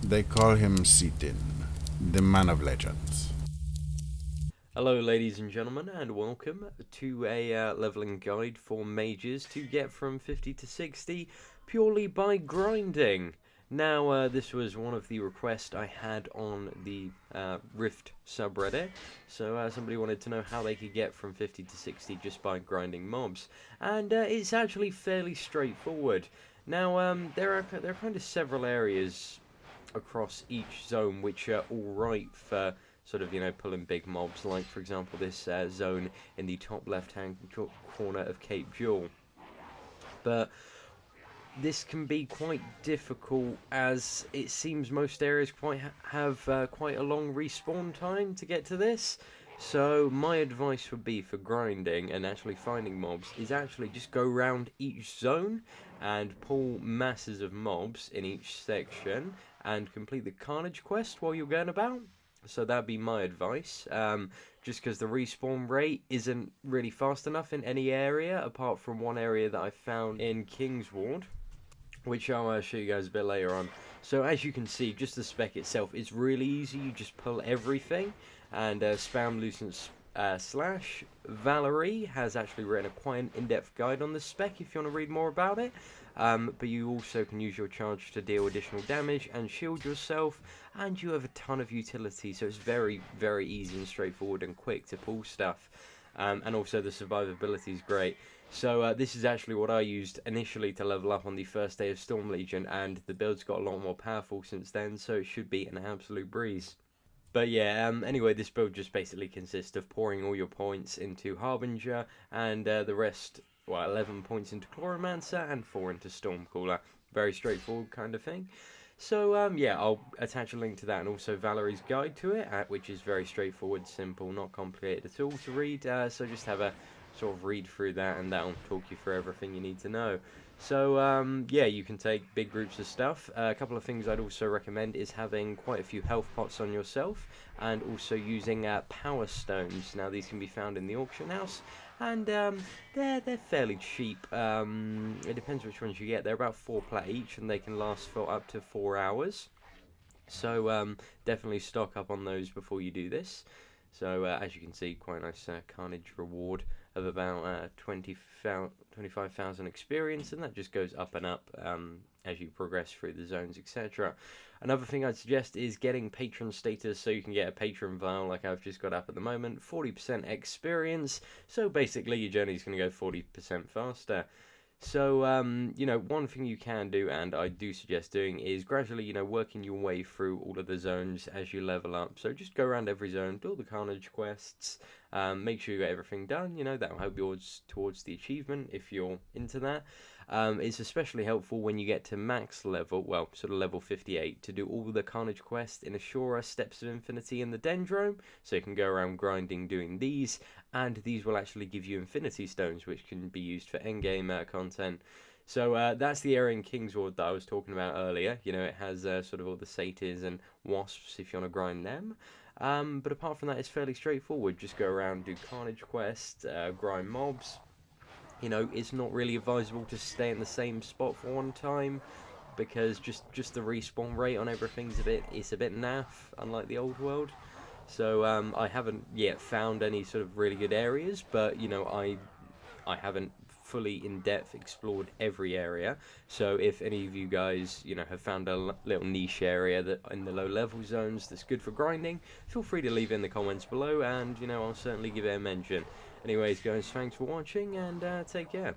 They call him Seatin, the man of legends. Hello, ladies and gentlemen, and welcome to a leveling guide for mages to get from 50 to 60 purely by grinding. Now, this was one of the requests I had on the Rift subreddit. So, somebody wanted to know how they could get from 50 to 60 just by grinding mobs, and it's actually fairly straightforward. Now, there are kind of several areas across each zone which are all right for sort of pulling big mobs, like for example this zone in the top left hand corner of Cape Jewel. But this can be quite difficult, as it seems most areas have quite a long respawn time to get to this. So my advice would be for grinding and actually finding mobs is actually just go around each zone and pull masses of mobs in each section and complete the Carnage quest while you're going about. So that'd be my advice. Just because the respawn rate isn't really fast enough in any area apart from one area that I found in Kingsward, which I'll show you guys a bit later on. So as you can see, just the spec itself is really easy. You just pull everything and spam Lucent slash. Valerie has actually written quite an in-depth guide on the spec if you want to read more about it. But you also can use your charge to deal additional damage and shield yourself, and you have a ton of utility, so it's very, very easy and straightforward and quick to pull stuff. And also the survivability is great. So this is actually what I used initially to level up on the first day of Storm Legion, and the build's got a lot more powerful since then, so it should be an absolute breeze. But yeah, anyway, this build just basically consists of pouring all your points into Harbinger, and the rest, well, 11 points into Chloromancer and 4 into Stormcaller. Very straightforward kind of thing. So yeah, I'll attach a link to that and also Valerie's guide to it, which is very straightforward, simple, not complicated at all to read. So just have a sort of read through that, and that'll talk you through everything you need to know. So yeah, you can take big groups of stuff. A couple of things I'd also recommend is having quite a few health pots on yourself, and also using power stones. Now these can be found in the auction house, and they're fairly cheap. It depends which ones you get. They're about 4 plat each, and they can last for up to 4 hours. So definitely stock up on those before you do this. So as you can see, quite a nice Carnage reward of about 25,000 experience, and that just goes up and up as you progress through the zones, etc. Another thing I'd suggest is getting patron status, so you can get a patron vial like I've just got up at the moment, 40% experience, so basically your journey's going to go 40% faster. So, one thing you can do, and I do suggest doing, is gradually, working your way through all of the zones as you level up. So just go around every zone, do all the Carnage quests, make sure you get everything done, that'll help you towards the achievement if you're into that. It's especially helpful when you get to max level, well, sort of level 58, to do all the Carnage quests in Ashura, Steps of Infinity, and the Dendrome, so you can go around grinding doing these, and these will actually give you Infinity Stones, which can be used for endgame content. So that's the area in Kingsward that I was talking about earlier. It has sort of all the satyrs and wasps if you want to grind them. But apart from that, it's fairly straightforward. Just go around, do Carnage quests, grind mobs. It's not really advisable to stay in the same spot for one time, because just the respawn rate on everything's a bit naff, unlike the old world. So I haven't yet found any sort of really good areas, but I haven't fully in depth explored every area. So if any of you guys have found a little niche area that in the low level zones that's good for grinding, feel free to leave it in the comments below, and I'll certainly give it a mention. Anyways, guys, thanks for watching, and take care.